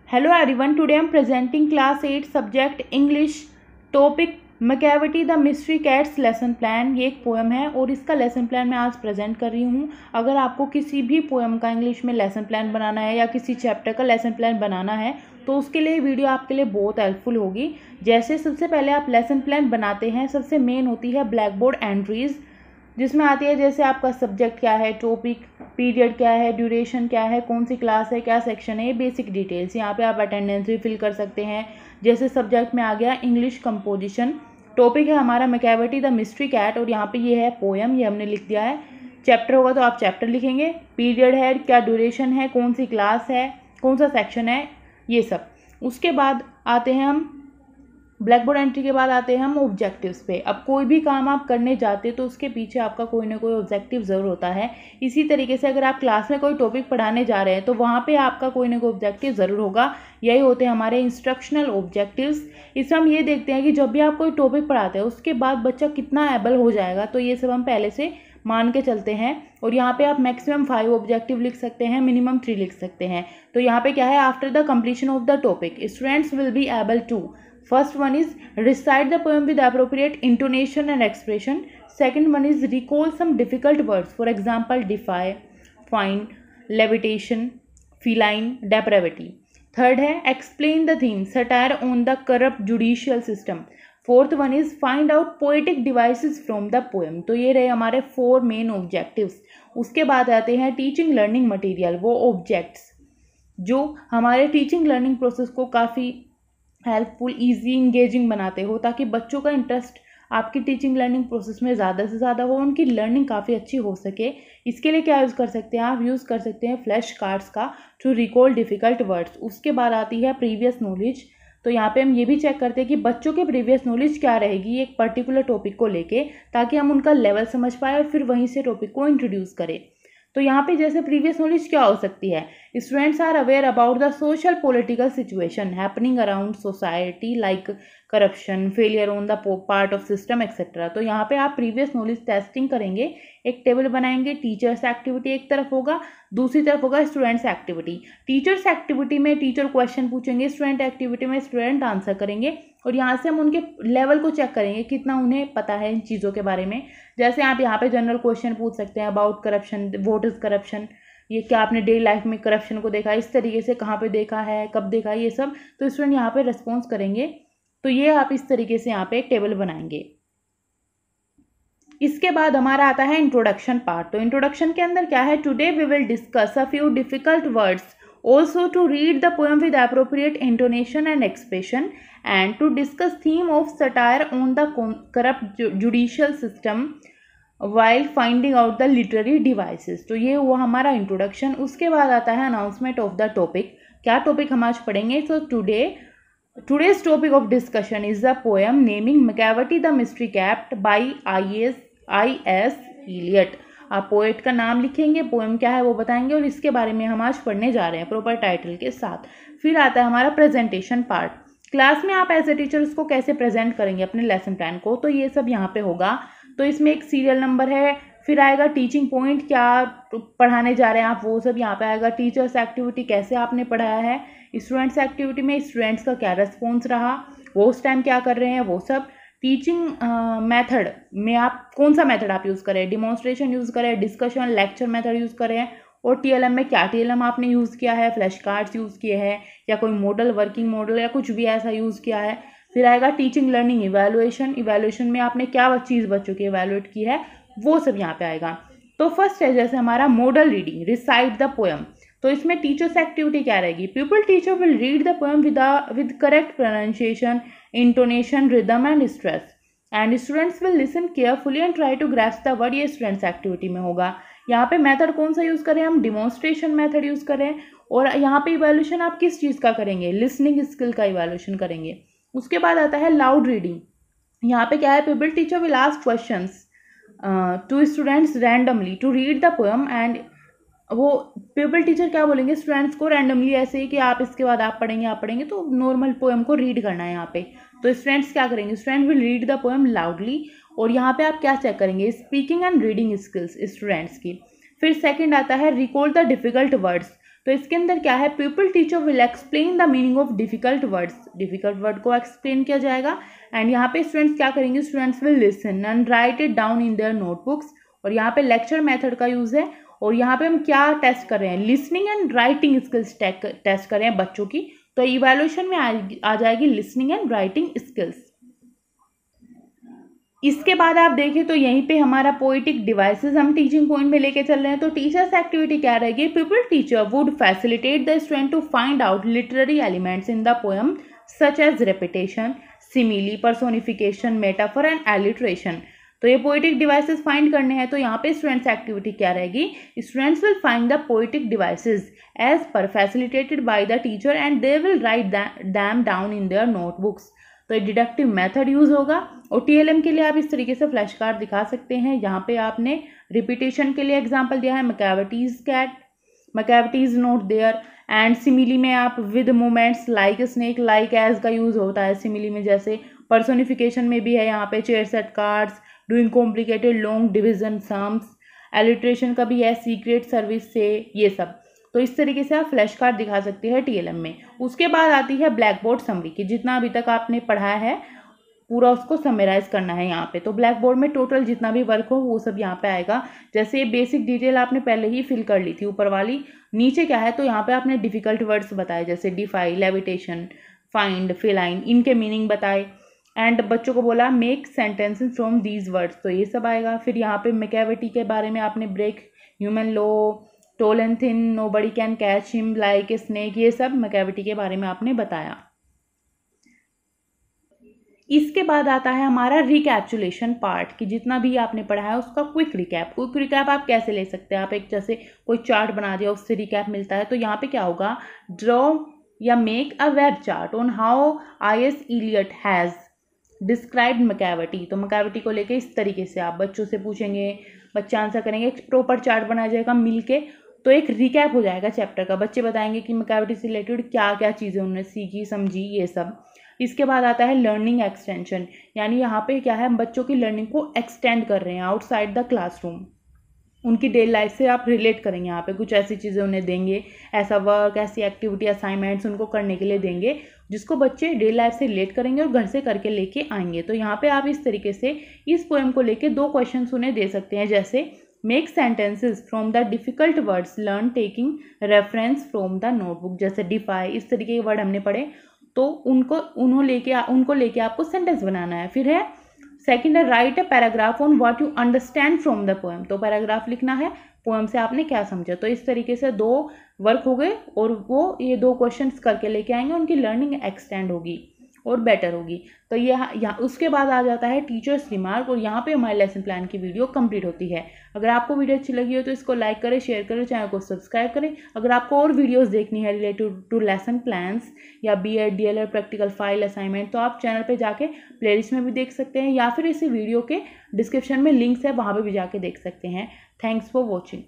Hello everyone, today I am presenting class 8 subject English topic Macavity the mystery cats lesson plan. ये एक poem है और इसका lesson plan मैं आज प्रेजेंट कर रही हूँ। अगर आपको किसी भी पोएम का इंग्लिश में लेसन प्लान बनाना है या किसी चैप्टर का लेसन प्लान बनाना है तो उसके लिए वीडियो आपके लिए बहुत हेल्पफुल होगी। जैसे सबसे पहले आप लेसन प्लान बनाते हैं, सबसे मेन होती है ब्लैक बोर्ड एंट्रीज, जिसमें आती है जैसे आपका सब्जेक्ट क्या है, टॉपिक, पीरियड क्या है, ड्यूरेशन क्या है, कौन सी क्लास है, क्या सेक्शन है, ये बेसिक डिटेल्स। यहाँ पे आप अटेंडेंस भी फिल कर सकते हैं। जैसे सब्जेक्ट में आ गया इंग्लिश कंपोजिशन, टॉपिक है हमारा मैकेविटी द मिस्ट्री कैट और यहाँ पे ये है पोएम, ये हमने लिख दिया है। चैप्टर होगा तो आप चैप्टर लिखेंगे, पीरियड है, क्या ड्यूरेशन है, कौन सी क्लास है, कौन सा सेक्शन है, ये सब। उसके बाद आते हैं हम ब्लैक बोर्ड एंट्री के बाद आते हैं हम ऑब्जेक्टिव्स पे। अब कोई भी काम आप करने जाते तो उसके पीछे आपका कोई ना कोई ऑब्जेक्टिव ज़रूर होता है। इसी तरीके से अगर आप क्लास में कोई टॉपिक पढ़ाने जा रहे हैं तो वहाँ पे आपका कोई ना कोई ऑब्जेक्टिव ज़रूर होगा। यही होते हैं हमारे इंस्ट्रक्शनल ऑब्जेक्टिव्स। इसमें हम ये देखते हैं कि जब भी आप कोई टॉपिक पढ़ाते हैं उसके बाद बच्चा कितना एबल हो जाएगा, तो ये सब हम पहले से मान के चलते हैं। और यहाँ पे आप मैक्सिमम 5 ऑब्जेक्टिव लिख सकते हैं, मिनिमम 3 लिख सकते हैं। तो यहाँ पे क्या है, after the completion of the topic students will be able to, first one is recite the poem with appropriate intonation and expression. Second one is recall some difficult words, for example defy, find, levitation, feline, depravity. Third है explain the theme, satire on the corrupt judicial system. Fourth one is find out poetic devices from the poem. तो ये रहे हमारे 4 main objectives. उसके बाद आते हैं teaching learning material, वो ऑब्जेक्ट्स जो हमारे टीचिंग लर्निंग प्रोसेस को काफ़ी हेल्पफुल, ईजी, इंगेजिंग बनाते हो, ताकि बच्चों का इंटरेस्ट आपकी टीचिंग लर्निंग प्रोसेस में ज़्यादा से ज़्यादा हो, उनकी लर्निंग काफ़ी अच्छी हो सके। इसके लिए क्या यूज़ कर सकते हैं आप, यूज़ कर सकते हैं फ्लैश कार्ड्स का टू रिकॉल डिफ़िकल्ट वर्ड्स। उसके बाद आती है प्रीवियस नॉलेज। तो यहाँ पे हम ये भी चेक करते हैं कि बच्चों के प्रीवियस नॉलेज क्या रहेगी एक पर्टिकुलर टॉपिक को लेके, ताकि हम उनका लेवल समझ पाए और फिर वहीं से टॉपिक को इंट्रोड्यूस करें। तो यहाँ पे जैसे प्रीवियस नॉलेज क्या हो सकती है, students are aware about the social political situation happening around society like corruption, failure on the part of system etcetera. तो यहाँ पे आप प्रीवियस नॉलेज टेस्टिंग करेंगे, एक टेबल बनाएंगे। टीचर्स एक्टिविटी एक तरफ होगा, दूसरी तरफ होगा स्टूडेंट्स एक्टिविटी। टीचर्स एक्टिविटी में टीचर क्वेश्चन पूछेंगे, स्टूडेंट एक्टिविटी में स्टूडेंट आंसर करेंगे। और यहाँ से हम उनके लेवल को चेक करेंगे कितना उन्हें पता है इन चीज़ों के बारे में। जैसे आप यहाँ पे जनरल क्वेश्चन पूछ सकते हैं about corruption, what is corruption, ये क्या आपने डेली लाइफ में करप्शन को देखा, इस तरीके से कहाँ पे देखा है, कब देखा है, ये सब। तो स्टूडेंट यहाँ पे रिस्पॉन्स करेंगे। तो ये आप इस तरीके से यहाँ पे एक टेबल बनाएंगे। इसके बाद हमारा आता है इंट्रोडक्शन पार्ट। तो इंट्रोडक्शन के अंदर क्या है, today we will discuss a few difficult words, also to read the poem with appropriate intonation and expression, and to discuss theme of satire on the corrupt judicial system while finding out the literary devices। तो ये हुआ हमारा introduction. उसके बाद आता है announcement of the topic. क्या topic हम आज पढ़ेंगे, तो today's topic of discussion is the poem naming Macavity the mystery cat by I.S. Eliot। आप पोएट का नाम लिखेंगे, पोएम क्या है वो बताएंगे और इसके बारे में हम आज पढ़ने जा रहे हैं प्रॉपर टाइटल के साथ। फिर आता है हमारा प्रेजेंटेशन पार्ट। क्लास में आप एज ए टीचर उसको कैसे प्रेजेंट करेंगे अपने लेसन प्लान को, तो ये सब यहाँ पे होगा। तो इसमें एक सीरियल नंबर है, फिर आएगा टीचिंग पॉइंट, क्या पढ़ाने जा रहे हैं आप वो सब यहाँ पे आएगा। टीचर्स एक्टिविटी, कैसे आपने पढ़ाया है। स्टूडेंट्स एक्टिविटी में स्टूडेंट्स का क्या रिस्पॉन्स रहा, वो उस टाइम क्या कर रहे हैं, वो सब। टीचिंग मेथड में आप कौन सा मेथड आप यूज़ करें, डिमॉन्स्ट्रेशन यूज़ करें, डिस्कशन, लेक्चर मेथड यूज़ करें। और टीएलएम में क्या टीएलएम आपने यूज़ किया है, फ्लैश कार्ड्स यूज़ किए हैं या कोई मॉडल, वर्किंग मॉडल या कुछ भी ऐसा यूज़ किया है। फिर आएगा टीचिंग लर्निंग इवैल्यूएशन, इवैल्यूएशन में आपने क्या चीज़ बच्चों की इवैल्यूएट की है, वो सब यहाँ पे आएगा। तो फर्स्ट है जैसे हमारा model reading, recite the poem. तो इसमें टीचर्स एक्टिविटी क्या रहेगी, people teacher will read the poem with correct pronunciation, intonation, rhythm and stress, and students will listen carefully and try to grasp the word. ये students activity में होगा। यहाँ पे method कौन सा यूज़ करें, हम डिमॉन्स्ट्रेशन मेथड यूज़ करें। और यहाँ पे इवैल्यूएशन आप किस चीज़ का करेंगे, लिसनिंग स्किल का इवैल्यूएशन करेंगे। उसके बाद आता है लाउड रीडिंग। यहाँ पे क्या है, people teacher will ask questions to students randomly to read the poem, and वो पीपल टीचर क्या बोलेंगे स्टूडेंट्स को रैंडमली, ऐसे ही कि आप इसके बाद आप पढ़ेंगे, तो नॉर्मल पोएम को रीड करना है यहाँ पे। तो स्टूडेंट्स क्या करेंगे, student will read the poem loudly. और यहाँ पे आप क्या चेक करेंगे, speaking and reading skills students की। फिर सेकंड आता है रिकॉल द डिफिकल्ट वर्ड्स। तो इसके अंदर क्या है, people teacher will explain the meaning of difficult words, difficult word को एक्सप्लेन किया जाएगा। एंड यहाँ पे स्टूडेंट्स क्या करेंगे, students will listen and right it down in their notebooks. और यहाँ पे लेक्चर मेथड का यूज है। और यहाँ पे हम क्या टेस्ट कर रहे हैं, listening and writing skills test कर रहे हैं बच्चों की। तो इवैल्यूएशन में आ जाएगी लिसनिंग एंड राइटिंग स्किल्स। इसके बाद आप देखें तो यहीं पे हमारा पोएटिक डिवाइसेस हम टीचिंग पॉइंट में लेके चल रहे हैं। तो टीचर्स एक्टिविटी क्या रहेगी, people teacher would facilitate the student to find out literary elements in the poem such as repetition, simile, personification, metaphor and alliteration. तो ये पोएटिक डिवाइसेस फाइंड करने हैं। तो यहाँ पे स्टूडेंट्स एक्टिविटी क्या रहेगी, students will find the poetic devices as per facilitated by the teacher and they will write them down in their notebooks. तो ये डिडक्टिव मेथड यूज होगा। और टीएलएम के लिए आप इस तरीके से फ्लैश कार्ड दिखा सकते हैं। यहाँ पे आपने रिपीटेशन के लिए एग्जांपल दिया है, Macavity's cat, Macavity's not there. And simile में आप with moments like snake, like as का यूज होता है सिमिली में। जैसे पर्सोनिफिकेशन में भी है यहाँ पे chair set cards, doing complicated long division sums. Alliteration का भी है, सीक्रेट सर्विस से, ये सब। तो इस तरीके से आप फ्लैश कार्ड दिखा सकते हैं टीएलएम में। उसके बाद आती है ब्लैक बोर्ड समरी की, जितना अभी तक आपने पढ़ा है पूरा उसको समराइज करना है यहाँ पे। तो ब्लैक बोर्ड में टोटल जितना भी वर्क हो वो सब यहाँ पे आएगा। जैसे बेसिक डिटेल आपने पहले ही फिल कर ली थी ऊपर वाली। नीचे क्या है, तो यहाँ पे आपने डिफिकल्ट वर्ड्स बताए, जैसे डिफाई, लेविटेशन, फाइंड, फिलाइन, इनके मीनिंग बताए। एंड बच्चों को बोला make sentences from these words, तो ये सब आएगा। फिर यहाँ पे मैकेविटी के बारे में आपने break human law, tall and thin, nobody can catch him like a snake, ये सब मैकेविटी के बारे में आपने बताया। इसके बाद आता है हमारा रिकैप्चुलेशन पार्ट, कि जितना भी आपने पढ़ा है उसका क्विक रिकैप। क्विक रिकैप आप कैसे ले सकते हैं, आप एक जैसे कोई चार्ट बना दिया उससे रिकैप मिलता है। तो यहाँ पे क्या होगा, ड्रॉ या make a web chart on how I S. Eliot has described Macavity. तो मैकेविटी को लेके इस तरीके से आप बच्चों से पूछेंगे, बच्चे आंसर करेंगे, एक प्रॉपर चार्ट बनाया जाएगा मिलके। तो एक रिकैप हो जाएगा चैप्टर का। बच्चे बताएंगे कि मैकेविटी से रिलेटेड क्या क्या चीज़ें उन्होंने सीखी, समझी, ये सब। इसके बाद आता है लर्निंग एक्सटेंशन, यानी यहाँ पे क्या है, हम बच्चों की लर्निंग को एक्सटेंड कर रहे हैं आउटसाइड द क्लासरूम। उनकी डेली लाइफ से आप रिलेट करेंगे, यहाँ पे कुछ ऐसी चीज़ें उन्हें देंगे, ऐसा वर्क, ऐसी एक्टिविटी, असाइनमेंट्स उनको करने के लिए देंगे जिसको बच्चे डेली लाइफ से रिलेट करेंगे और घर से करके लेके आएंगे। तो यहाँ पे आप इस तरीके से इस पोएम को लेके 2 क्वेश्चन उन्हें दे सकते हैं, जैसे make sentences from the difficult words learn taking reference from the notebook. जैसे डिफाई, इस तरीके के वर्ड हमने पढ़े तो उनको लेके आपको सेंटेंस बनाना है। फिर है सेकंड है right a paragraph on what you understand from the poem. तो पैराग्राफ लिखना है पोएम से आपने क्या समझा। तो इस तरीके से 2 वर्क हो गए और वो ये 2 क्वेश्चंस करके लेके आएंगे, उनकी लर्निंग एक्सटेंड होगी और बेटर होगी। तो यहाँ उसके बाद आ जाता है टीचर्स रिमार्क, और यहाँ पे हमारे लेसन प्लान की वीडियो कंप्लीट होती है। अगर आपको वीडियो अच्छी लगी हो तो इसको लाइक करें, शेयर करें, चैनल को सब्सक्राइब करें। अगर आपको और वीडियोस देखनी है रिलेटेड टू लेसन प्लान्स या BEd, DElEd, practical file, assignment, तो आप चैनल पे जाके प्लेलिस्ट में भी देख सकते हैं, या फिर इसी वीडियो के डिस्क्रिप्शन में लिंक्स है, वहाँ पर भी जाके देख सकते हैं। Thanks for watching.